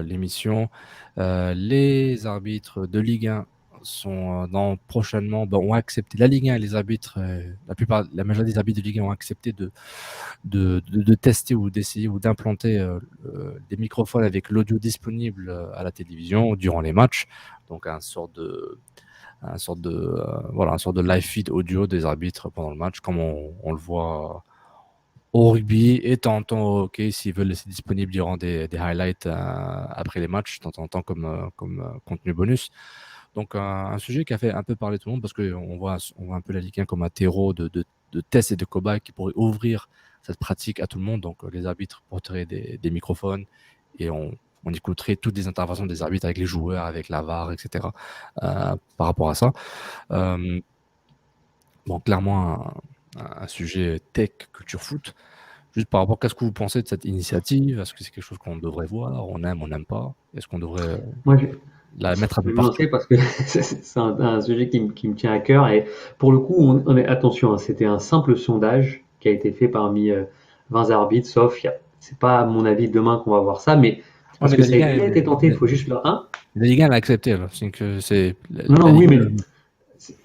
l'émission. Les arbitres de Ligue 1 sont prochainement ont accepté la Ligue 1 et les arbitres, la majorité des arbitres de Ligue 1 ont accepté de tester ou d'essayer ou d'implanter des microphones avec l'audio disponible à la télévision durant les matchs. Donc un sorte de live feed audio des arbitres pendant le match, comme on le voit au rugby et de temps en temps au hockey, s'ils veulent laisser disponible durant des highlights après les matchs, de temps en temps comme contenu bonus. Donc un sujet qui a fait un peu parler tout le monde parce qu'on voit un peu la Ligue 1 comme un terreau de tests et de cobayes qui pourrait ouvrir cette pratique à tout le monde. Donc les arbitres porteraient des microphones et on écouterait toutes les interventions des arbitres avec les joueurs, avec la VAR, etc. Par rapport à ça. Bon, clairement un sujet tech, culture foot. Juste par rapport, qu'est-ce que vous pensez de cette initiative? Est-ce que c'est quelque chose qu'on devrait voir? On n'aime pas? Est-ce qu'on devrait Moi, la mettre un je peu vais me partout? lancer parce que c'est un sujet qui me tient à cœur. Et pour le coup, attention, hein, c'était un simple sondage qui a été fait parmi 20 arbitres, sauf, c'est pas à mon avis demain qu'on va voir ça, mais Ouais, parce mais que ça a déjà été tenté, il faut juste le 1. la Ligue 1 l'a accepté, là. C'est que c'est Non, la non, oui, Ligue mais 1.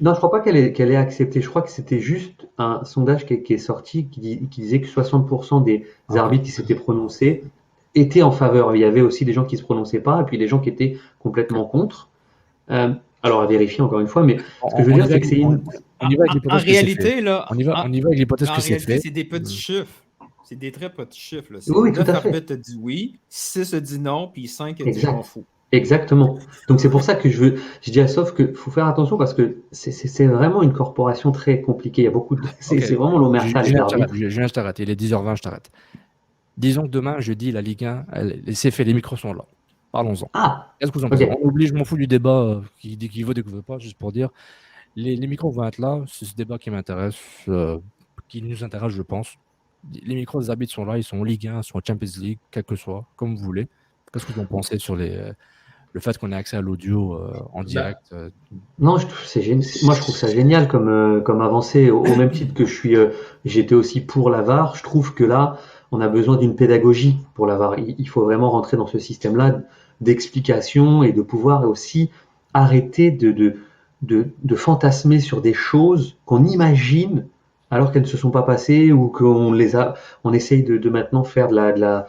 non, je crois pas qu'elle ait accepté. Je crois que c'était juste un sondage qui est sorti qui disait que 60% des Ah, ok. arbitres qui s'étaient prononcés étaient en faveur. Il y avait aussi des gens qui se prononçaient pas, et puis des gens qui étaient Ok. complètement contre. Euh, alors à vérifier encore une fois, mais ce que je veux On y dire, va c'est que c'est une. on y va avec En l'hypothèse que c'est fait. réalité, là, On y va avec l'hypothèse en que c'est réalité, fait. c'est des petits chiffres. C'est des très petits chiffres, là. Oui, C'est oui, tout 9 à fait. arbitres dit oui, 6 dit non, puis 5 dit je m'en Exact. fous. Exactement. Donc c'est pour ça que je dis à Sof que faut faire attention parce que c'est vraiment une corporation très compliquée. Il y a beaucoup de, Ok, c'est vraiment l'omerta les Julien, je t'arrête. arbitres. Julien, je t'arrête. Il est 10h20, je t'arrête. Disons que demain, je dis la Ligue 1, c'est fait, les micros sont là. Parlons-en. Ah, Qu'est-ce que vous en ok. pensez? On oublie, je m'en fous du débat qui dit qu'il veut, qu'il veut pas, juste pour dire, les micros vont être là, c'est ce débat qui m'intéresse, qui nous intéresse, je pense. Les micros des arbitres sont là, ils sont en Ligue 1, ils sont en Champions League, quel que soit, comme vous voulez. Qu'est-ce que vous en pensez sur le fait qu'on ait accès à l'audio en Bah, direct non, moi je trouve ça génial comme avancée. Au même titre que j'étais aussi pour la VAR. Je trouve que là, on a besoin d'une pédagogie pour la VAR. Il faut vraiment rentrer dans ce système-là d'explication et de pouvoir aussi arrêter de fantasmer sur des choses qu'on imagine alors qu'elles ne se sont pas passées ou on essaye de maintenant faire euh,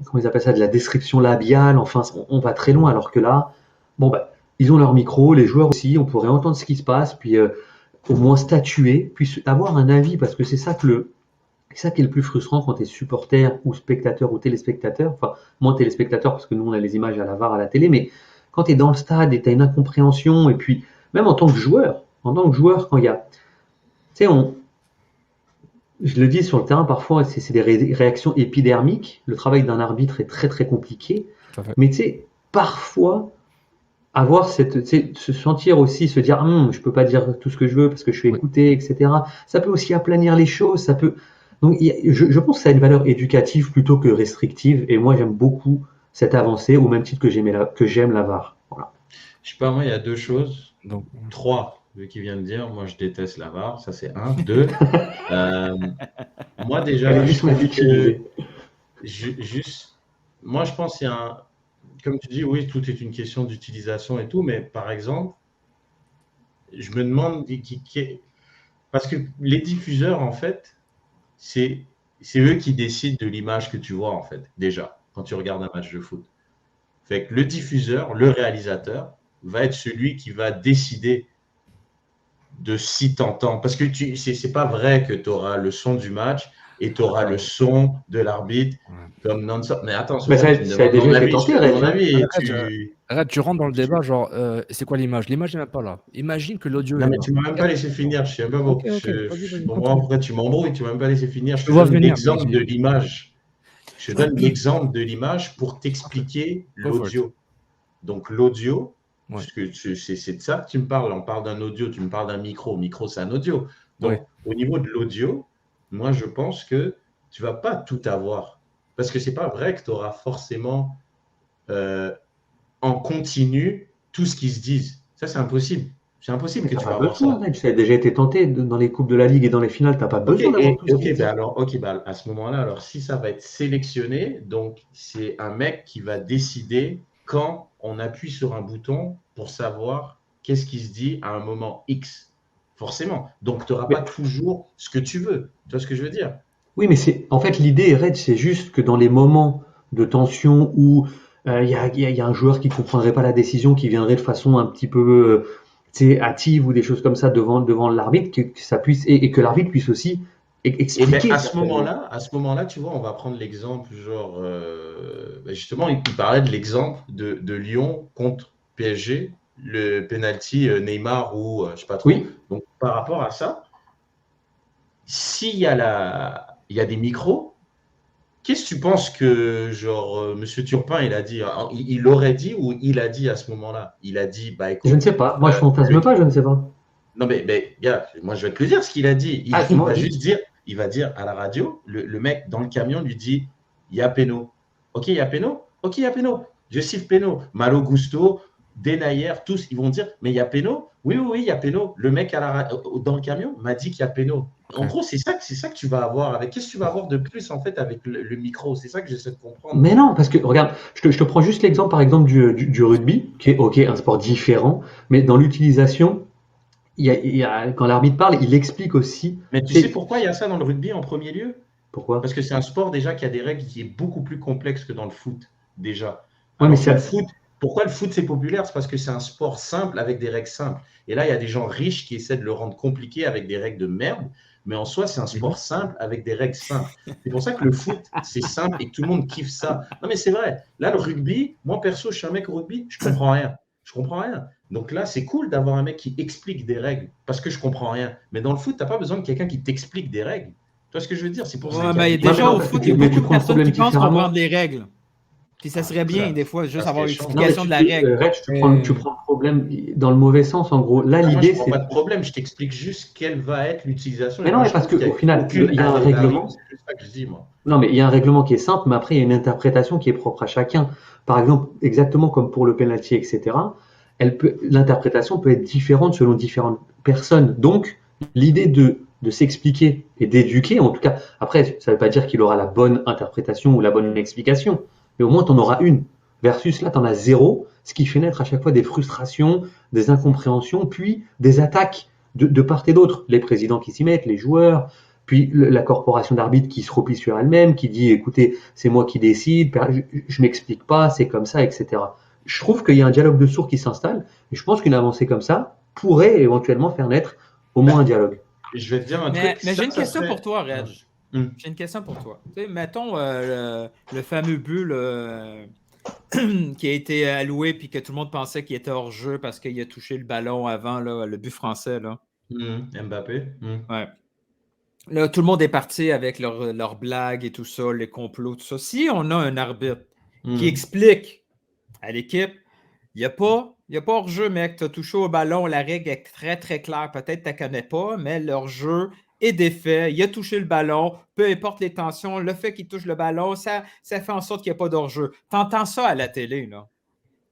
comment ils appellent ça, de la description labiale. Enfin, on va très loin alors que là, bon bah, ils ont leur micro, les joueurs aussi, on pourrait entendre ce qui se passe, puis au moins statuer, puis avoir un avis, parce que c'est ça qui est le plus frustrant quand tu es supporter ou spectateur ou téléspectateur, enfin, moins téléspectateur parce que nous on a les images à la VAR à la télé, mais quand tu es dans le stade et tu as une incompréhension, et puis même en tant que joueur, quand il y a, tu sais, je le dis sur le terrain, parfois c'est des réactions épidermiques, le travail d'un arbitre est très très compliqué, tout à fait. mais tu sais, parfois avoir tu sais, se sentir aussi, se dire, je peux pas dire tout ce que je veux parce que je suis Oui. écouté, etc. Ça peut aussi aplanir les choses, ça peut. Donc, je pense que ça a une valeur éducative plutôt que restrictive, et moi j'aime beaucoup cette avancée, au même titre que j'aime la VAR. Voilà. Je sais pas, moi, il y a deux choses. Donc, Trois, vu qu'il vient de dire, moi, je déteste la VAR. Ça, c'est un. Deux, euh, moi, Elle est déjà, je juste mal trouve que utilisée. juste, moi, je pense qu'il y a un, comme tu dis, oui, tout est une question d'utilisation et tout, mais par exemple, je me demande, parce que les diffuseurs, en fait, c'est c'est eux qui décident de l'image que tu vois, en fait, déjà, quand tu regardes un match de foot. Fait que le diffuseur, le réalisateur, va être celui qui va décider de si t'entends. Parce que c'est pas vrai que tu auras le son du match et tu auras le son de l'arbitre ouais. comme non-stop. Mais attends, Mais Sofiane, tu me ça a demandes déjà mon été avis, je tenté, te donne mon Reg, hein. avis Non, mais et arrête, tu rentres dans le débat, genre, c'est quoi l'image? L'image n'est même pas là. Imagine que l'audio Non, est mais là. tu m'as même pas laissé finir. Je sais même pas Ok, pourquoi. ok, vas-y, Je vas-y, comprends continue. pourquoi tu m'embrouilles. Tu m'as même pas laissé finir. Je Je te te vois donne venir, mais l'exemple de vas-y. l'image. Je te donne l'exemple de l'image pour t'expliquer Go for it. l'audio. Donc, l'audio, Ouais, puisque c'est de ça que tu me parles. On parle d'un audio, tu me parles d'un micro. Micro, c'est un audio. ouais. Donc, au niveau de l'audio, moi, je pense que tu vas pas tout avoir. Parce que c'est pas vrai que tu auras forcément en continu tout ce qu'ils se disent. Ça, c'est impossible. C'est impossible Mais que t'as tu pas vas avoir besoin, ça. Reg. Ça a déjà été tenté dans les coupes de la Ligue et dans les finales. T'as pas besoin d'avoir tout ce qu'il dit. À ce moment-là, alors si ça va être sélectionné, donc c'est un mec qui va décider quand on appuie sur un bouton pour savoir qu'est-ce qui se dit à un moment X. Forcément. Donc tu n'auras pas Mais toujours ce que tu veux. Tu vois ce que je veux dire? oui, mais c'est en fait l'idée, Reg, c'est juste que dans les moments de tension où il y a un joueur qui comprendrait pas la décision, qui viendrait de façon un petit peu tu sais, hâtive ou des choses comme ça devant l'arbitre, que ça puisse et que l'arbitre puisse aussi Et bien expliquer certaines. à ce moment-là, tu vois, on va prendre l'exemple, genre, justement, il parlait de l'exemple de Lyon contre PSG, le penalty Neymar ou je sais pas trop. Oui, Donc par rapport à ça, s'il y a il y a des micros, qu'est-ce que tu penses que genre Monsieur Turpin il a dit, il aurait dit ou il a dit à ce moment-là? Il a dit, bah je ne écoute, sais pas. Moi, je le fantasme pas, je ne sais pas. non, mais gars, moi je vais te le dire ce qu'il a dit. Ah, Il moi, va oui. juste dire, il va dire à la radio, le mec dans le camion lui dit, il y a péno. Ok, il y a péno. Ok, il y a péno. Je siffle péno. Malo Gusto, Denayer, tous, ils vont dire, mais il y a péno. Oui, oui, oui, il y a péno. Le mec dans le camion m'a dit qu'il y a péno. En Ouais. gros, c'est ça que tu vas avoir avec. Qu'est-ce que tu vas avoir de plus en fait avec le micro? C'est ça que j'essaie de comprendre, Mais moi. non, parce que regarde, je te prends juste l'exemple, par exemple, du rugby, qui est ok, un sport différent, mais dans l'utilisation, quand l'arbitre parle, il explique aussi. Mais tu sais C'est pourquoi il y a ça dans le rugby en premier lieu? pourquoi? Parce que c'est un sport déjà qui a des règles qui est beaucoup plus complexe que dans le foot, déjà. Ouais, mais Alors que ça, le foot, pourquoi le foot c'est populaire? C'est parce que c'est un sport simple avec des règles simples. Et là, il y a des gens riches qui essaient de le rendre compliqué avec des règles de merde, mais en soi, c'est un sport simple avec des règles simples. C'est pour ça que le foot, c'est simple et que tout le monde kiffe ça. Non, mais c'est vrai. Là, le rugby, moi perso, je suis un mec au rugby, je comprends rien. Je comprends rien. Donc là, c'est cool d'avoir un mec qui explique des règles parce que je comprends rien. Mais dans le foot, tu n'as pas besoin de quelqu'un qui t'explique des règles. Tu vois ce que je veux dire? C'est pour ça Ouais, qu'il y a mais des ouais, mais déjà non, au parce que foot, il y a mais tu beaucoup de prends le personnes problème qui pensent comprendre différemment. les règles. Puis ça serait bien, des fois, juste Ça avoir serait chiant. Non, mais l'explication de la règle. Reg, tu prends le problème dans le mauvais sens. En gros, là, Ah, moi, je l'idée, ne prends c'est. pas de problème, je t'explique juste quelle va être l'utilisation. Mais Et non, moi, mais je parce trouve qu'il qu'au n'y a final, aucune il y a un adrénaline. règlement. C'est juste ça que je dis, moi. Non, mais il y a un règlement qui est simple, mais après, il y a une interprétation qui est propre à chacun. Par exemple, exactement comme pour le penalty, etc., l'interprétation peut être différente selon différentes personnes. Donc, l'idée de s'expliquer et d'éduquer, en tout cas, après, ça ne veut pas dire qu'il aura la bonne interprétation ou la bonne explication, mais au moins, tu en auras une. Versus là, tu en as zéro, ce qui fait naître à chaque fois des frustrations, des incompréhensions, puis des attaques de part et d'autre. Les présidents qui s'y mettent, les joueurs, puis la corporation d'arbitres qui se replie sur elle-même, qui dit écoutez, c'est moi qui décide, je m'explique pas, c'est comme ça, etc. Je trouve qu'il y a un dialogue de sourds qui s'installe, et je pense qu'une avancée comme ça pourrait éventuellement faire naître au moins un dialogue. Je vais te dire un truc, Mais j'ai une ça question serait. pour toi, Reg. Hum, J'ai une question pour toi. Tu sais, mettons le fameux but qui a été alloué puis que tout le monde pensait qu'il était hors jeu parce qu'il a touché le ballon avant là, le but français. Là. Mbappé. Ouais. Là, tout le monde est parti avec leurs blagues et tout ça, les complots, tout ça. Si on a un arbitre qui explique à l'équipe, il y a pas hors-jeu, mec, tu as touché au ballon, la règle est très, très claire. Peut-être que tu ne connais pas, mais leur jeu est défait. Il a touché le ballon, peu importe les tensions, le fait qu'il touche le ballon, ça fait en sorte qu'il n'y a pas d'hors-jeu. Tu entends ça à la télé, là.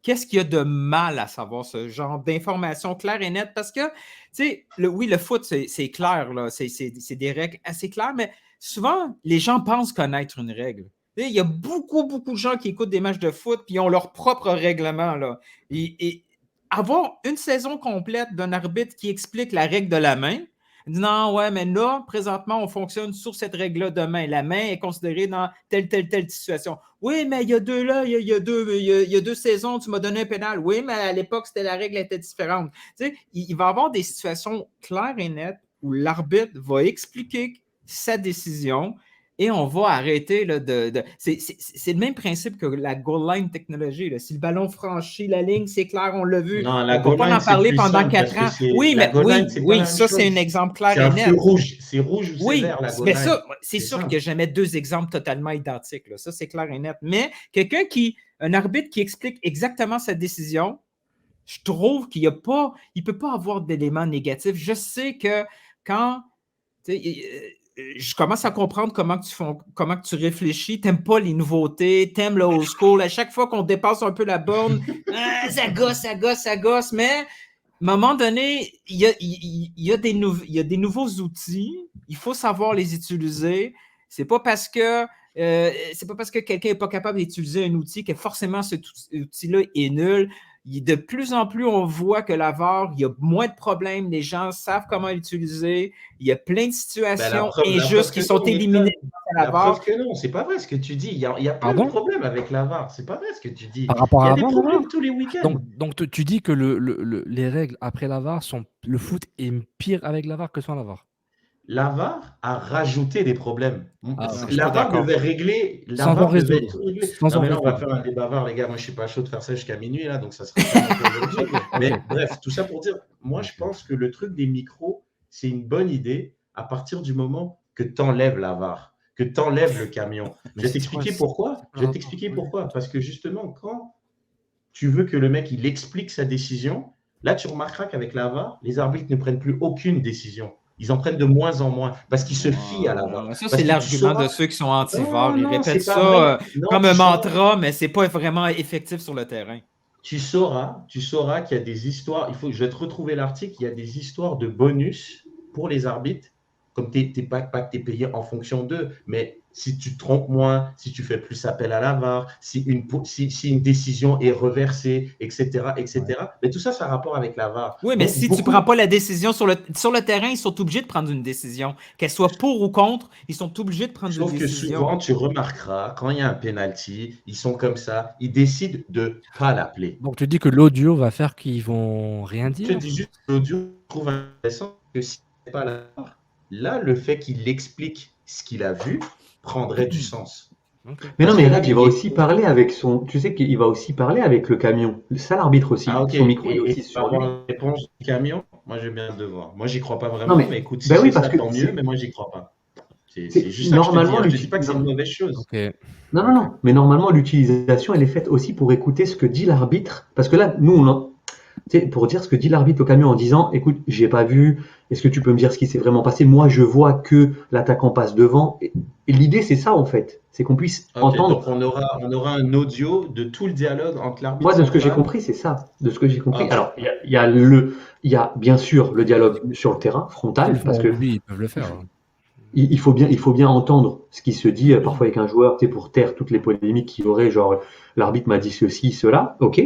Qu'est-ce qu'il y a de mal à savoir ce genre d'informations claires et nettes? Parce que, tu sais, oui, le foot, c'est clair, là. C'est des règles assez claires, mais souvent, les gens pensent connaître une règle. Il y a beaucoup, beaucoup de gens qui écoutent des matchs de foot puis ils ont leur propre règlement, là. Et avoir une saison complète d'un arbitre qui explique la règle de la main, non, ouais, mais là, présentement, on fonctionne sur cette règle-là de main. La main est considérée dans telle situation. Oui, mais il y a deux saisons, tu m'as donné un pénal. Oui, mais à l'époque, la règle était différente. Tu sais, il va y avoir des situations claires et nettes où l'arbitre va expliquer sa décision et on va arrêter là, c'est le même principe que la goal line technologie. Là. Si le ballon franchit la ligne, c'est clair, on l'a vu. Non, On la ne va goal pas line, en c'est parler plus pendant simple parce 4 que ans. c'est Oui, la mais goal line, c'est pas la même ça, c'est un chose. exemple clair C'est et un net. feu rouge. C'est rouge ou c'est Oui, vert, la goal mais line. ça, c'est C'est sûr simple. que jamais deux exemples totalement identiques. Là. Ça, c'est clair et net. Mais un arbitre qui explique exactement sa décision, je trouve qu'il ne peut pas avoir d'éléments négatifs. Je sais que quand je commence à comprendre comment tu réfléchis, tu n'aimes pas les nouveautés, tu aimes le old school. À chaque fois qu'on dépasse un peu la borne, ça gosse, mais moment donné, il y a des nouveaux outils. Il faut savoir les utiliser. C'est pas parce que quelqu'un n'est pas capable d'utiliser un outil que forcément cet outil-là est nul. De plus en plus, on voit que la VAR, il y a moins de problèmes. Les gens savent comment l'utiliser. Il y a plein de situations injustes qui sont éliminées à la VAR. Preuve que non, c'est pas vrai ce que tu dis. Il y a plein de problèmes avec la VAR. C'est pas vrai ce que tu dis. Par rapport il y a à des avant, problèmes tous les week-ends. Donc tu dis que les règles après la VAR sont... Le foot est pire avec la VAR que sans la VAR. La VAR a rajouté des problèmes. La VAR devait régler. La VAR devait tout régler. Non, mais là, on va faire un débat VAR, les gars. Moi, je suis pas chaud de faire ça jusqu'à minuit, là, donc ça sera pas Mais bref, tout ça pour dire, moi, je pense que le truc des micros, c'est une bonne idée à partir du moment que tu enlèves la VAR, que tu enlèves le camion. Je vais t'expliquer pourquoi. Parce que justement, quand tu veux que le mec, il explique sa décision, là, tu remarqueras qu'avec la VAR, les arbitres ne prennent plus aucune décision. Ils en prennent de moins en moins parce qu'ils se fient à la VAR. Ça, c'est l'argument de ceux qui sont anti-VAR. Ils répètent ça comme un mantra, mais ce n'est pas vraiment effectif sur le terrain. Tu sauras qu'il y a des histoires. Je vais te retrouver l'article. Il y a des histoires de bonus pour les arbitres. Comme pas que tu es payé en fonction d'eux, mais si tu te trompes moins, si tu fais plus appel à la VAR, si une décision est reversée, etc. Ouais. Mais tout ça, ça a rapport avec la VAR. Oui, mais donc, si tu ne prends pas la décision sur le terrain, ils sont obligés de prendre une décision. Qu'elle soit pour ou contre, ils sont obligés de prendre une décision. Sauf que souvent, tu remarqueras, quand il y a un penalty, ils sont comme ça, ils décident de ne pas l'appeler. Donc tu dis que l'audio va faire qu'ils vont rien dire? Je te dis juste que l'audio, je trouve intéressant que si ce n'est pas la VAR, là, le fait qu'il explique ce qu'il a vu prendrait du sens. Okay. Mais non, mais là, il va aussi parler avec son. Tu sais qu'il va aussi parler avec le camion. Ça, l'arbitre aussi. Ah, okay. Son micro est aussi sur lui. La réponse du camion, moi, j'ai bien le devoir. Moi, j'y crois pas vraiment, mais écoute, si c'est ça, tant mieux, mais moi, j'y crois pas. C'est juste normalement, ça que je te dis. Je dis pas que c'est une mauvaise chose. Okay. Non. Mais normalement, l'utilisation, elle est faite aussi pour écouter ce que dit l'arbitre. Parce que là, nous, pour dire ce que dit l'arbitre au camion en disant, écoute, j'ai pas vu, est-ce que tu peux me dire ce qui s'est vraiment passé? Moi, je vois que l'attaquant passe devant. Et l'idée, c'est ça, en fait. C'est qu'on puisse entendre. Donc, on aura un audio de tout le dialogue entre l'arbitre. Moi, de ce que j'ai compris, c'est ça. De ce que j'ai compris. Alors, il y a bien sûr le dialogue sur le terrain, frontal, parce que. Oui, ils peuvent le faire. Il faut bien entendre ce qui se dit parfois avec un joueur, pour taire toutes les polémiques qu'il y aurait, genre l'arbitre m'a dit ceci, cela, ok.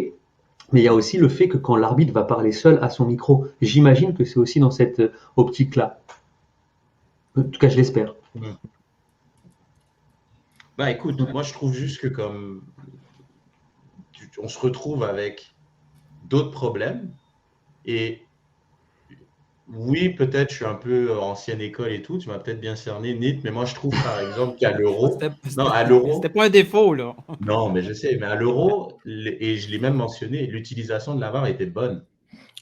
Mais il y a aussi le fait que quand l'arbitre va parler seul à son micro, j'imagine que c'est aussi dans cette optique-là. En tout cas, je l'espère. Bah écoute, moi je trouve juste que comme on se retrouve avec d'autres problèmes et oui, peut-être je suis un peu ancienne école et tout, tu m'as peut-être bien cerné, Nit, mais moi je trouve par exemple qu'à l'Euro, c'était pas un défaut là. Non, mais je sais, mais à l'Euro, et je l'ai même mentionné, l'utilisation de la VAR était bonne.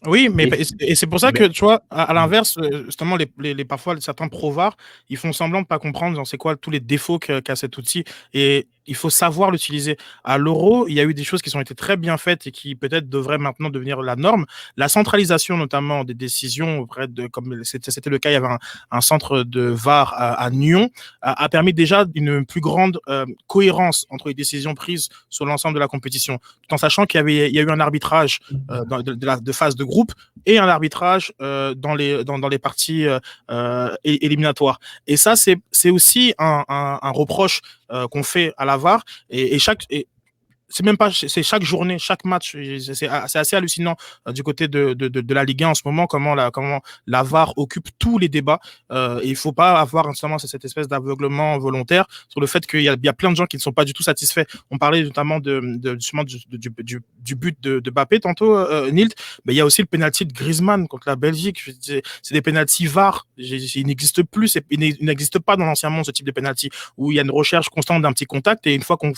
Oui, mais et c'est pour ça que, tu vois, à l'inverse, justement, parfois, certains pro-VAR, ils font semblant de ne pas comprendre c'est quoi tous les défauts qu'a cet outil. Et il faut savoir l'utiliser. À l'Euro, il y a eu des choses qui ont été très bien faites et qui peut-être devraient maintenant devenir la norme. La centralisation, notamment, des décisions auprès de, comme c'était le cas, il y avait un centre de VAR à Nyon, a permis déjà une plus grande cohérence entre les décisions prises sur l'ensemble de la compétition, tout en sachant qu'il y a eu un arbitrage de phase de groupe et un arbitrage dans les parties éliminatoires. Et ça, c'est aussi un reproche qu'on fait à la VAR c'est même pas, c'est chaque journée, chaque match. C'est assez hallucinant du côté de la Ligue 1 en ce moment, comment la VAR occupe tous les débats. Et il faut pas avoir justement cette espèce d'aveuglement volontaire sur le fait qu'il y a plein de gens qui ne sont pas du tout satisfaits. On parlait notamment justement du but de Mbappé tantôt, Nilt. Mais il y a aussi le penalty de Griezmann contre la Belgique. C'est des penalties VAR. Il n'existe plus, il n'existe pas dans l'ancien monde ce type de penalty où il y a une recherche constante d'un petit contact et une fois qu'on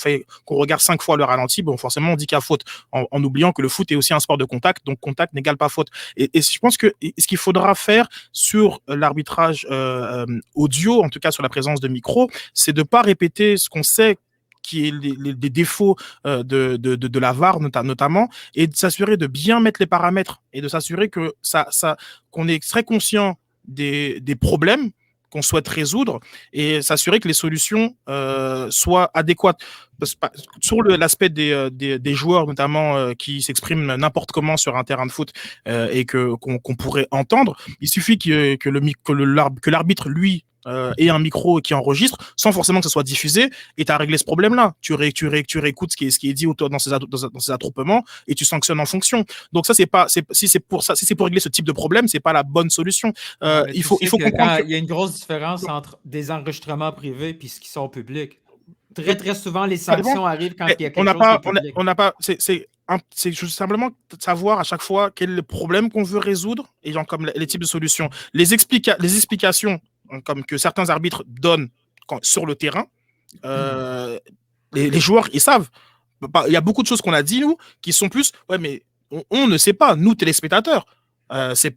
regarde 5 fois le ralenti, bon, forcément, on dit qu'il y a faute, en oubliant que le foot est aussi un sport de contact, donc contact n'égale pas faute. Et je pense que ce qu'il faudra faire sur l'arbitrage audio, en tout cas sur la présence de micro, c'est de ne pas répéter ce qu'on sait qui est les défauts de la VAR notamment, et de s'assurer de bien mettre les paramètres et de s'assurer que qu'on est très conscient des problèmes qu'on souhaite résoudre et s'assurer que les solutions soient adéquates. sur l'aspect des joueurs, notamment qui s'expriment n'importe comment sur un terrain de foot et qu'on pourrait entendre, il suffit que l'arbitre, lui, ait un micro qui enregistre sans forcément que ce soit diffusé et tu as réglé ce problème-là. Tu réécoutes ce qui est dit dans ces attroupements et tu sanctionnes en fonction. Donc ça, si c'est pour régler ce type de problème, c'est pas la bonne solution. Il faut comprendre il y a une grosse différence entre des enregistrements privés et ce qui sont publics. Très, très souvent, les sanctions arrivent quand il y a quelque chose de public. On n'a pas... C'est juste simplement savoir à chaque fois quel est le problème qu'on veut résoudre et genre comme les types de solutions. Les explications comme que certains arbitres donnent sur le terrain, les joueurs, ils savent. Il y a beaucoup de choses qu'on a dit, nous, qui sont plus... Ouais, mais on ne sait pas, nous, téléspectateurs. Est-ce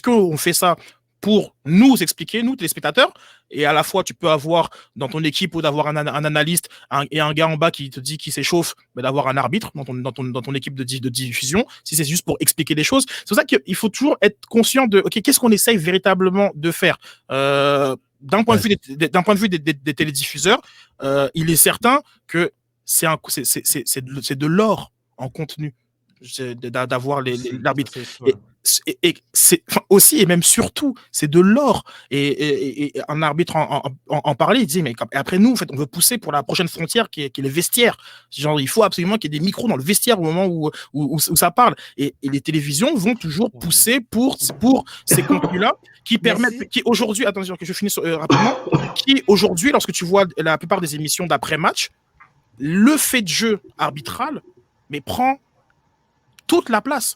qu'on fait ça pour nous expliquer, nous, téléspectateurs, et à la fois, tu peux avoir dans ton équipe ou d'avoir un analyste et un gars en bas qui te dit qu'il s'échauffe, mais d'avoir un arbitre dans ton équipe de diffusion, si c'est juste pour expliquer des choses. C'est pour ça qu'il faut toujours être conscient de, OK, qu'est-ce qu'on essaye véritablement de faire d'un point de vue des télédiffuseurs, il est certain que c'est de l'or en contenu d'avoir l'arbitre. Et c'est aussi et même surtout c'est de l'or et un arbitre en parlait, il disait mais après nous en fait on veut pousser pour la prochaine frontière qui est les vestiaires, genre il faut absolument qu'il y ait des micros dans le vestiaire au moment où ça parle et les télévisions vont toujours pousser pour ces contenus là qui permettent qui aujourd'hui attention que je finisse rapidement qui aujourd'hui lorsque tu vois la plupart des émissions d'après match le fait de jeu arbitral mais prend toute la place.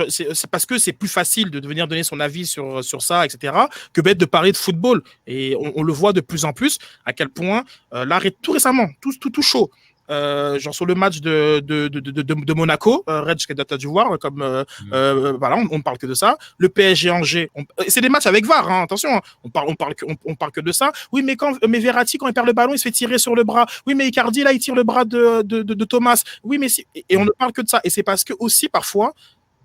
C'est parce que c'est plus facile de venir donner son avis sur ça, etc., que de parler de football. Et on le voit de plus en plus, à quel point, là, tout récemment, tout chaud, genre sur le match de Monaco, Reg, que tu as dû voir, comme, voilà, on ne parle que de ça. Le PSG Angers, c'est des matchs avec VAR, hein, attention, on parle que de ça. Oui, mais Verratti, quand il perd le ballon, il se fait tirer sur le bras. Oui, mais Icardi, là, il tire le bras de Thomas. Oui, mais et on ne parle que de ça. Et c'est parce que aussi, parfois,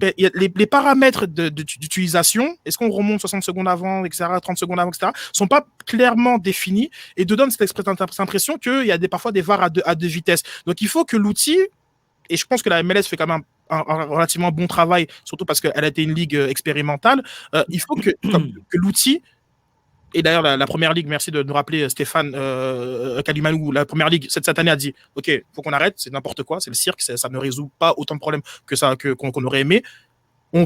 les paramètres d'utilisation, est-ce qu'on remonte 60 secondes avant, etc., 30 secondes avant, etc., sont pas clairement définis et donnent cette impression qu'il y a parfois des VAR à deux vitesses. Donc, il faut que l'outil, et je pense que la MLS fait quand même un relativement bon travail, surtout parce qu'elle a été une ligue expérimentale, il faut que l'outil, et d'ailleurs la première ligue, merci de nous rappeler Stéphane Kalimanou, la première ligue cette année a dit ok, faut qu'on arrête, c'est n'importe quoi, c'est le cirque, ça ne résout pas autant de problèmes que ça qu'on aurait aimé. On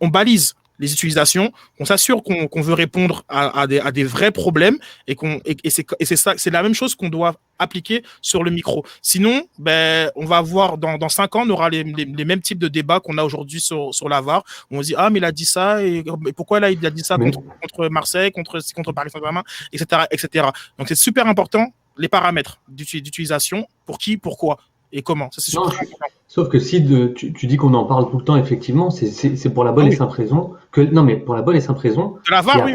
balise les utilisations, on s'assure qu'on veut répondre à des vrais problèmes et c'est ça, c'est la même chose qu'on doit appliquer sur le micro. Sinon, on va avoir dans 5 ans, on aura les mêmes types de débats qu'on a aujourd'hui sur la VAR. On se dit ah mais il a dit ça et pourquoi là il a dit ça contre Marseille, contre Paris Saint-Germain, etc., etc. Donc c'est super important les paramètres d'utilisation, pour qui, pourquoi et comment. Ça, c'est super important. Sauf que si tu dis qu'on en parle tout le temps, effectivement, c'est pour la bonne et simple raison que non, mais pour la bonne et simple raison. De la VAR, oui.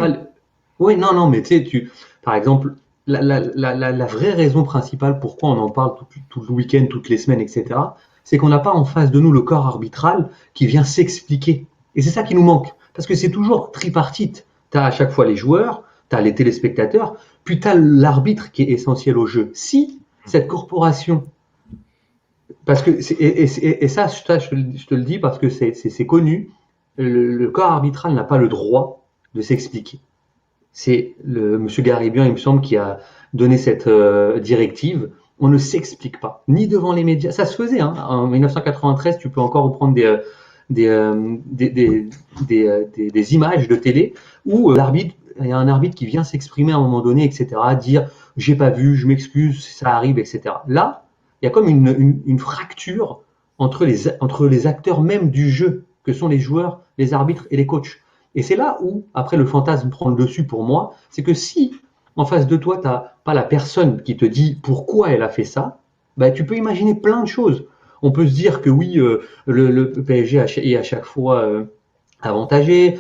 Oui, non, mais tu sais, par exemple, la vraie raison principale pourquoi on en parle tout le week-end, toutes les semaines, etc., c'est qu'on n'a pas en face de nous le corps arbitral qui vient s'expliquer. Et c'est ça qui nous manque, parce que c'est toujours tripartite. Tu as à chaque fois les joueurs, tu as les téléspectateurs, puis tu as l'arbitre qui est essentiel au jeu. Si cette corporation parce que ça, je te le dis parce que c'est connu. Le corps arbitral n'a pas le droit de s'expliquer. C'est Monsieur Garibien, il me semble, qui a donné cette directive. On ne s'explique pas, ni devant les médias. Ça se faisait, hein. En 1993, tu peux encore reprendre des images de télé où il y a un arbitre qui vient s'exprimer à un moment donné, etc., dire j'ai pas vu, je m'excuse, ça arrive, etc. Là, il y a comme une fracture entre les acteurs même du jeu, que sont les joueurs, les arbitres et les coachs. Et c'est là où, après, le fantasme prend le dessus pour moi, c'est que si, en face de toi, tu n'as pas la personne qui te dit pourquoi elle a fait ça, tu peux imaginer plein de choses. On peut se dire que oui, le PSG est à chaque fois avantagé,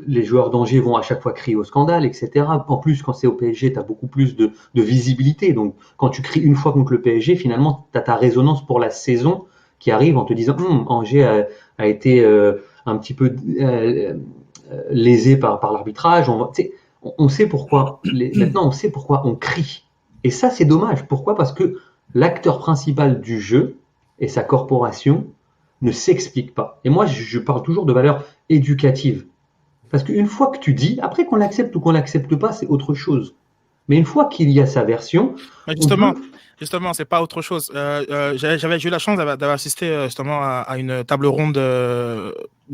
les joueurs d'Angers vont à chaque fois crier au scandale, etc. En plus, quand c'est au PSG, tu as beaucoup plus de visibilité. Donc, quand tu cries une fois contre le PSG, finalement, tu as ta résonance pour la saison qui arrive en te disant Angers a été un petit peu lésé par l'arbitrage. On sait pourquoi. Maintenant, on sait pourquoi on crie. Et ça, c'est dommage. Pourquoi? Parce que l'acteur principal du jeu et sa corporation ne s'expliquent pas. Et moi, je parle toujours de valeur éducative. Parce qu'une fois que tu dis, après qu'on l'accepte ou qu'on l'accepte pas, c'est autre chose. Mais une fois qu'il y a sa version, Justement, c'est pas autre chose. J'ai eu la chance d'avoir assisté justement à une table ronde.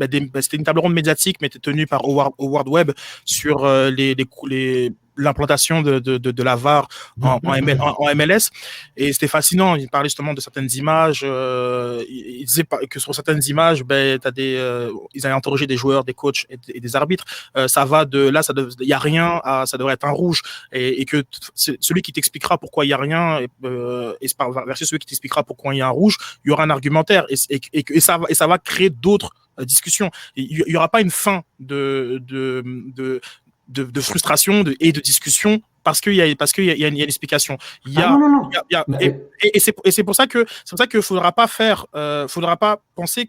C'était une table ronde médiatique, mais tenue par Howard Webb sur l'implantation de la VAR en MLS. Et c'était fascinant. Il parlait justement de certaines images. Il disait que sur certaines images, ils allaient interroger des joueurs, des coachs et des arbitres. Ça va de là, il y a rien, ça devrait être un rouge. Et que celui qui t'expliquera pourquoi il y a rien versus celui qui t'expliquera pourquoi il y a un rouge, il y aura un argumentaire et ça va créer d'autres discussions. Il y aura pas une fin de frustration et de discussion parce qu'il y a une explication. Et c'est pour ça que faudra pas penser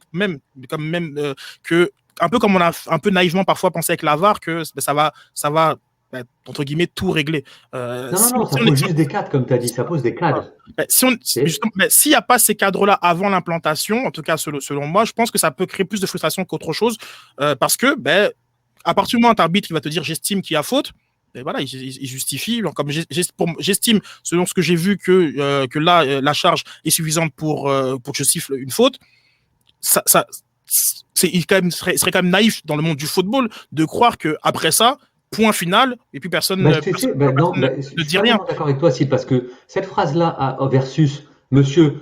que un peu comme on a un peu naïvement parfois pensé avec la VAR que ça va entre guillemets tout régler. Ça pose juste des cadres, comme tu as dit, ça pose des cadres. S'il n'y a pas ces cadres-là avant l'implantation, en tout cas selon moi, je pense que ça peut créer plus de frustration qu'autre chose, parce que à partir du moment où un arbitre qui va te dire j'estime qu'il y a faute, et voilà, il justifie. Comme j'estime, selon ce que j'ai vu, que là la charge est suffisante pour que je siffle une faute, il serait quand même naïf dans le monde du football de croire que après ça, point final, et puis personne ne dit rien. Je suis d'accord avec toi, Sid, parce que cette phrase-là versus monsieur,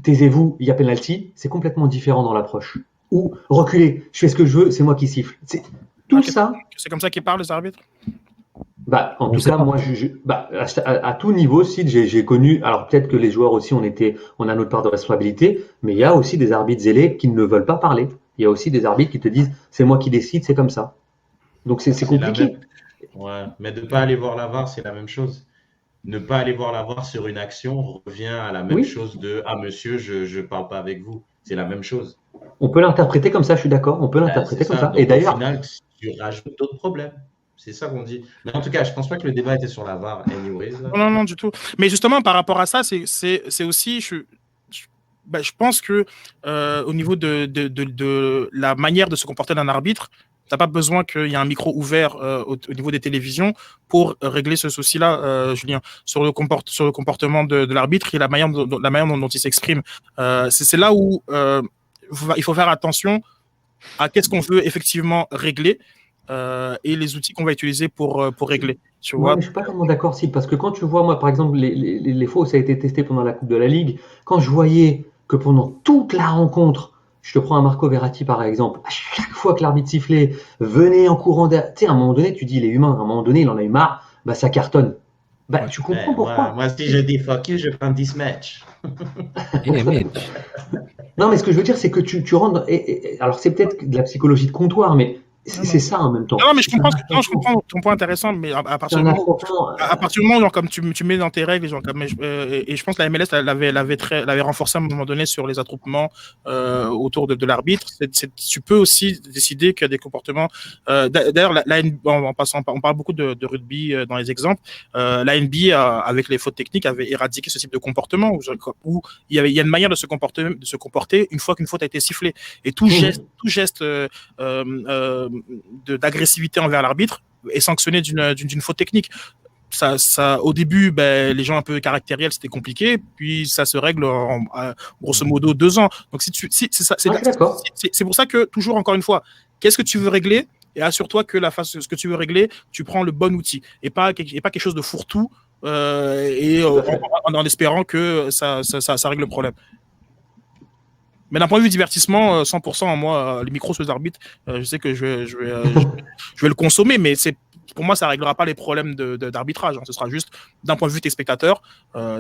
taisez-vous, il y a penalty, c'est complètement différent dans l'approche. Ou reculez, je fais ce que je veux, c'est moi qui siffle. C'est comme ça qu'ils parlent, les arbitres? En tout cas, moi, à tout niveau, Sid, j'ai connu. Alors peut-être que les joueurs aussi, on a notre part de responsabilité, mais il y a aussi des arbitres zélés qui ne veulent pas parler. Il y a aussi des arbitres qui te disent, c'est moi qui décide, c'est comme ça. Donc c'est compliqué. Ouais, mais de ne pas aller voir la VAR, c'est la même chose. Ne pas aller voir la VAR sur une action revient à la même chose de « Ah monsieur, je ne parle pas avec vous ». C'est la même chose. On peut l'interpréter comme ça, je suis d'accord. On peut l'interpréter comme ça. Donc, et d'ailleurs, au final, tu rajoutes d'autres problèmes. C'est ça qu'on dit. Mais en tout cas, je ne pense pas que le débat était sur la VAR anyways. Non, du tout. Mais justement, par rapport à ça, c'est aussi... Je pense que au niveau de la manière de se comporter d'un arbitre, tu n'as pas besoin qu'il y ait un micro ouvert au niveau des télévisions pour régler ce souci-là, Julien, sur le comportement de l'arbitre et la manière dont il s'exprime. C'est là où il faut faire attention à qu'est-ce qu'on veut effectivement régler et les outils qu'on va utiliser pour régler. Tu vois, je ne suis pas tellement d'accord, Sid, parce que quand tu vois, moi, par exemple, les fois où ça a été testé pendant la Coupe de la Ligue, quand je voyais que pendant toute la rencontre, je te prends un Marco Verratti par exemple, à chaque fois que l'arbitre sifflait, venait en courant derrière. Tu sais, à un moment donné, tu dis, il est humain, à un moment donné, il en a eu marre, ça cartonne. Tu comprends pourquoi. Moi, si je dis fuck you, je prends 10 matchs. Non, mais ce que je veux dire, c'est que tu rentres. Alors, c'est peut-être de la psychologie de comptoir, mais c'est ça en même temps. Non, mais je comprends ton point intéressant, mais à partir du moment où, comme tu mets dans tes règles, et je pense que la MLS l'avait renforcé à un moment donné sur les attroupements autour de l'arbitre. Tu peux aussi décider qu'il y a des comportements. D'ailleurs, on parle beaucoup de rugby dans les exemples. La NBA, avec les fautes techniques, avait éradiqué ce type de comportement où il y a une manière de se comporter une fois qu'une faute a été sifflée. Et tout geste d'agressivité envers l'arbitre est sanctionné d'une faute technique. Au début, les gens un peu caractériels, c'était compliqué, puis ça se règle en grosso modo 2 ans. Donc c'est pour ça que, toujours encore une fois, qu'est-ce que tu veux régler, et assure-toi que ce que tu veux régler, tu prends le bon outil et pas quelque chose de fourre-tout en espérant que ça règle le problème. Mais d'un point de vue divertissement, 100%, moi, les micros sur les arbitres, je sais que je vais le consommer, mais pour moi, ça ne réglera pas les problèmes d'arbitrage. Ce sera juste, d'un point de vue des spectateurs,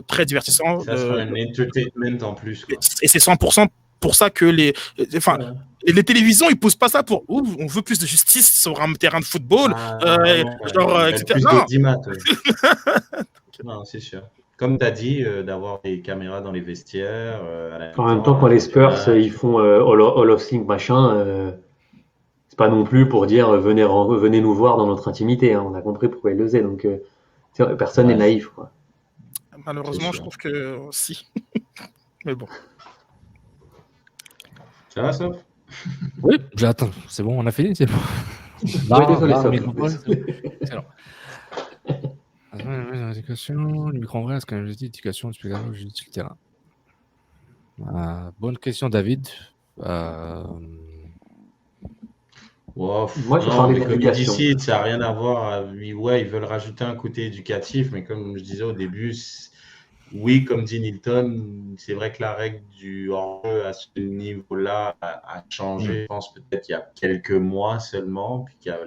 très divertissant. Ça sera un entertainment en plus, quoi. Et c'est 100% pour ça que les télévisions, ils ne posent pas ça pour on veut plus de justice sur un terrain de football, etc. Non, c'est sûr. Comme tu as dit, d'avoir des caméras dans les vestiaires. En même temps, quand les Spurs ils font Hall of Think machin, c'est pas non plus pour dire venez nous voir dans notre intimité. Hein. On a compris pourquoi ils le faisaient. Donc personne n'est naïf, quoi. Malheureusement, je trouve que si. Mais bon. Ça va, Soph? Oui, j'attends. C'est bon, on a fini, c'est bon. Désolé, Soph. Excellent. Éducation, le micro en vrai, est-ce que j'ai dit éducation, explication, j'ai dit le terrain. Bonne question, David. Moi, je non, parlais mais comme il dit d'éducation. ici, ça n'a rien à voir. Ouais, ils veulent rajouter un côté éducatif, mais comme je disais au début, oui, comme dit Nilton, c'est vrai que la règle du hors-jeu à ce niveau-là a changé. Je pense peut-être il y a quelques mois seulement, puis qu'il y avait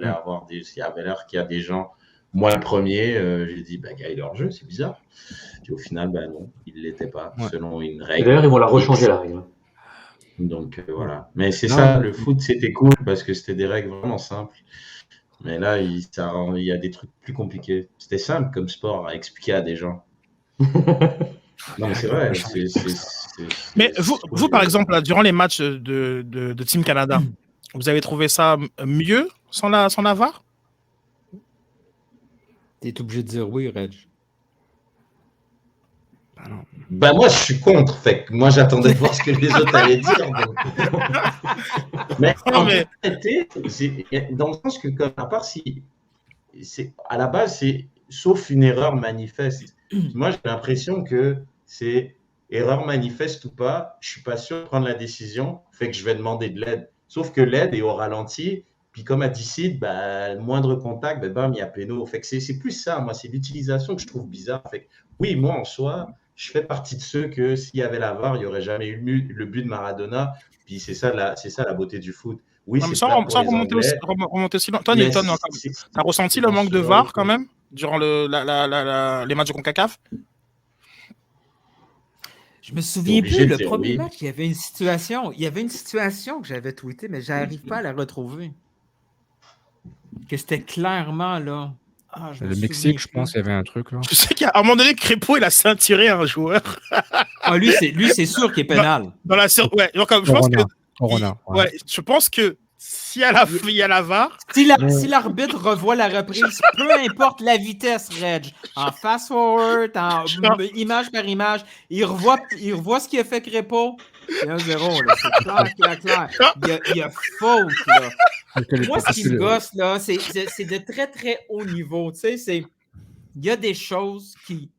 l'air qu'il y a des gens. Moi, le premier, j'ai dit, gars, il est hors-jeu, c'est bizarre. Puis au final, non, il ne l'était pas, selon une Et règle. d'ailleurs, ils vont la rechanger, la règle. Donc voilà. Mais c'est ça, le foot, c'était cool parce que c'était des règles vraiment simples. Mais là, il y a des trucs plus compliqués. C'était simple comme sport à expliquer à des gens. Non, mais c'est vrai. Mais vous, par exemple, là, durant les matchs de Team Canada, vous avez trouvé ça mieux sans la VAR? T'es obligé de dire oui, Reg. Moi, je suis contre. Fait que moi, j'attendais de voir ce que les autres allaient dire. Donc. Mais en réalité, dans le sens que, à part si. À la base, c'est sauf une erreur manifeste. Moi, j'ai l'impression que c'est erreur manifeste ou pas, je ne suis pas sûr de prendre la décision, fait que je vais demander de l'aide. Sauf que l'aide est au ralenti, puis comme a dit Sid, le moindre contact, bam, il y a péno. Fait que c'est plus ça, moi, c'est l'utilisation que je trouve bizarre. Fait que, oui, moi, en soi, je fais partie de ceux que s'il y avait la VAR, il n'y aurait jamais eu le but de Maradona. Puis c'est ça la beauté du foot. Oui, c'est sans remonter aussi longtemps. Toi, Nilton, tu as ressenti le manque de VAR quand même durant les matchs de CONCACAF? Je me souviens plus, le premier match, il y avait une situation que j'avais tweetée, mais je n'arrive pas à la retrouver. Que c'était clairement là. Le Mexique, je pense qu'il y avait un truc là. Je sais qu'à un moment donné, Crépeau, il a ceinturé un joueur. Lui, c'est sûr qu'il est pénal. Je pense que s'il y a la VAR. Si l'arbitre revoit la reprise, peu importe la vitesse, Reg, en fast-forward, en image par image, il revoit ce qu'il a fait Crépeau. C'est 1-0, là. C'est clair. Il y a faute, là. Moi, ce qui me gosse, là, c'est de très, très haut niveau. Tu sais, il y a des choses qui...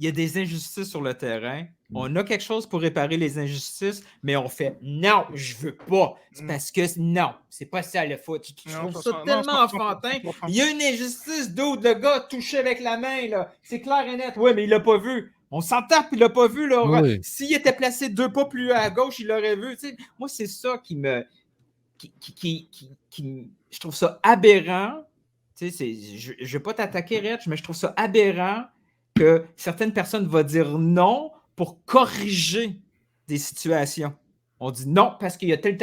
Il y a des injustices sur le terrain. On a quelque chose pour réparer les injustices, mais on fait « Non, je veux pas. » C'est parce que non, c'est pas ça le foot. Je trouve ça tellement enfantin. Il y a une injustice d'autre, le gars touché avec la main, là. C'est clair et net. Oui, mais il l'a pas vu. On s'entend, puis il l'a pas vu. Là. Oui. S'il était placé 2 pas plus à gauche, il l'aurait vu. Tu sais, moi, c'est ça qui me... je trouve ça aberrant. Tu sais, je ne vais pas t'attaquer, Reg, mais je trouve ça aberrant que certaines personnes vont dire non pour corriger des situations. On dit non parce qu'il y a telle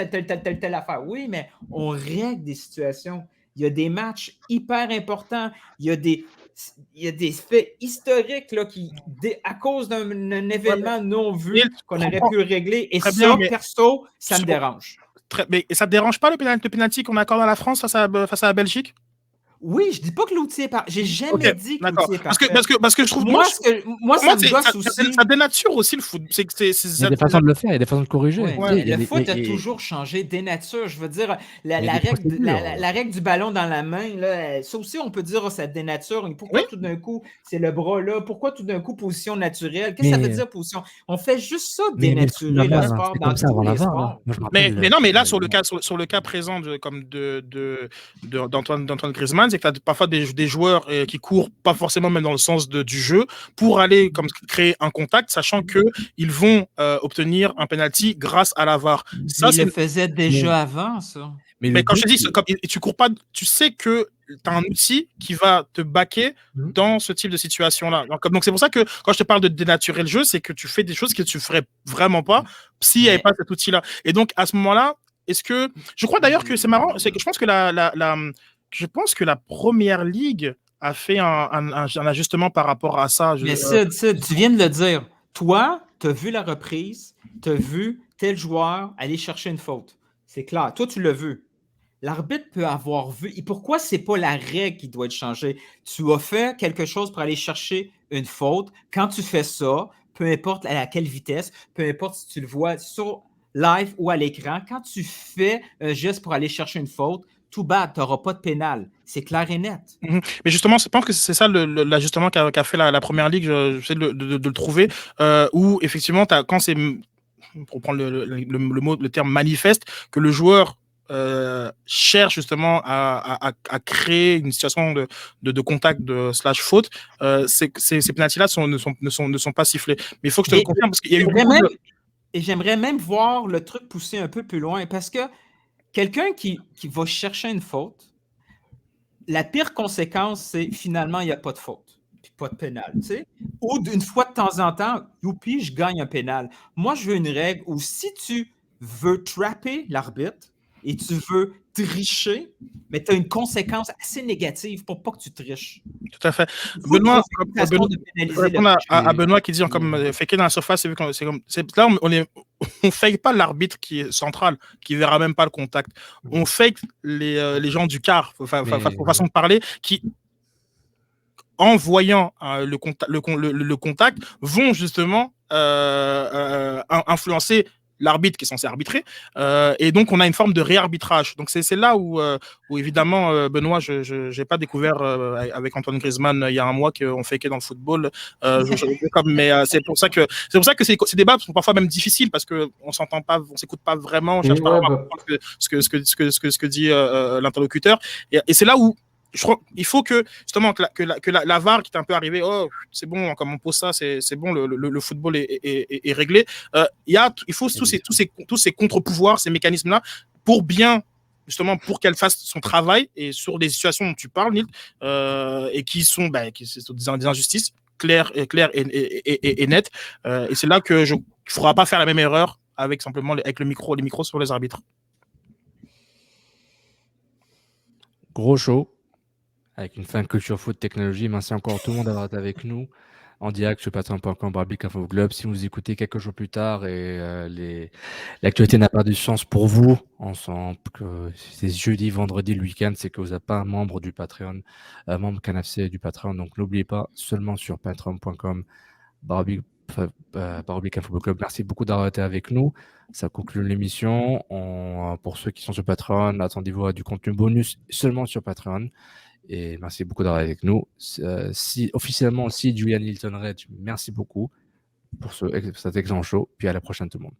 affaire. Oui, mais on règle des situations. Il y a des matchs hyper importants. Il y a des faits historiques là, à cause d'un événement non vu qu'on aurait pu régler. Et ça, perso, ça me dérange. Mais ça ne te dérange pas le penalty qu'on accorde à la France face à la Belgique? Oui, je dis pas que l'outil est parfait. J'ai jamais dit que l'outil est parfait. Parce que je trouve... Moi, ça me gosse aussi. Ça dénature aussi le foot. Il y a des façons de le faire, il y a des façons de corriger. Le foot a toujours changé, dénature. Je veux dire, la règle du ballon dans la main, là, ça aussi, on peut dire ça dénature. Pourquoi tout d'un coup, c'est le bras là? Pourquoi tout d'un coup, position naturelle? Qu'est-ce que ça veut dire, position? On fait juste ça, dénaturer le sport dans tous les sports. Mais non, mais là, sur le cas présent d'Antoine Griezmann, c'est que tu as parfois des joueurs qui courent pas forcément même dans le sens du jeu pour aller créer un contact, sachant qu'ils vont obtenir un penalty grâce à la VAR. Ça, ils le faisaient déjà avant, ça. Mais quand je te dis, tu cours pas, tu sais que tu as un outil qui va te backer dans ce type de situation-là. Donc c'est pour ça que quand je te parle de dénaturer le jeu, c'est que tu fais des choses que tu ferais vraiment pas s'il n'y avait pas cet outil-là. Et donc à ce moment-là, est-ce que... Je crois d'ailleurs que c'est marrant, c'est que je pense que la Première Ligue a fait un ajustement par rapport à ça. Mais Sid, tu viens de le dire. Toi, tu as vu la reprise, tu as vu tel joueur aller chercher une faute. C'est clair. Toi, tu l'as vu. L'arbitre peut avoir vu. Et pourquoi c'est pas la règle qui doit être changée? Tu as fait quelque chose pour aller chercher une faute, quand tu fais ça, peu importe à quelle vitesse, peu importe si tu le vois sur live ou à l'écran, quand tu fais un geste pour aller chercher une faute, tout bad, tu n'auras pas de pénal. C'est clair et net. Mais justement, je pense que c'est ça l'ajustement qu'a fait la première ligue. J'essaie de le trouver, où effectivement, quand c'est, pour prendre le terme manifeste, que le joueur cherche justement à créer une situation de contact slash faute, ces pénaltys-là ne sont pas sifflés. Mais il faut que je te le confirme, parce qu'il y a eu Et j'aimerais même voir le truc pousser un peu plus loin, parce que quelqu'un qui va chercher une faute, la pire conséquence, c'est finalement, il n'y a pas de faute, puis pas de pénal. Tu sais? Ou d'une fois de temps en temps, youpi, je gagne un pénal. Moi, je veux une règle où si tu veux trapper l'arbitre et tu veux tricher, mais tu as une conséquence assez négative pour pas que tu triches. Tout à fait. Benoît, à Benoît qui dit comme faker dans la surface, c'est comme là on fake pas l'arbitre qui est central, qui verra même pas le contact. On fake les gens du quart, façon de parler, qui en voyant le contact vont justement influencer l'arbitre qui est censé arbitrer, et donc on a une forme de réarbitrage. Donc c'est là où évidemment, Benoît, je n'ai pas découvert avec Antoine Griezmann il y a un mois qu'on fakeait dans le football, mais c'est pour ça que ces débats sont parfois même difficiles, parce qu'on s'entend pas, on s'écoute pas vraiment, on cherche pas à comprendre ce que dit l'interlocuteur, et c'est là où je crois il faut que justement que la VAR qui est un peu arrivée, c'est bon, comme on pose ça, c'est bon, le football est réglé. Il faut tous ces contre-pouvoirs, ces mécanismes-là, pour qu'elle fasse son travail, et sur les situations dont tu parles, Nils, et qui sont des injustices claires et nettes. Et c'est là que il ne faudra pas faire la même erreur avec les micros sur les arbitres. Gros show. Avec une fin culture foot technologie. Merci encore tout le monde d'avoir été avec nous en direct sur patreon.com Barbecue Info Club. Si vous écoutez quelques jours plus tard et l'actualité n'a pas de sens pour vous, ensemble, que c'est jeudi, vendredi, le week-end, c'est que vous n'êtes pas un membre du Patreon, membre canapé du Patreon. Donc n'oubliez pas, seulement sur patreon.com Barbecue Info Club. Merci beaucoup d'avoir été avec nous. Ça conclut l'émission. Pour ceux qui sont sur Patreon, attendez-vous à du contenu bonus seulement sur Patreon. Et merci beaucoup d'avoir avec nous. Officiellement aussi, Julian Hilton Red, merci beaucoup pour cet excellent show. Puis à la prochaine tout le monde.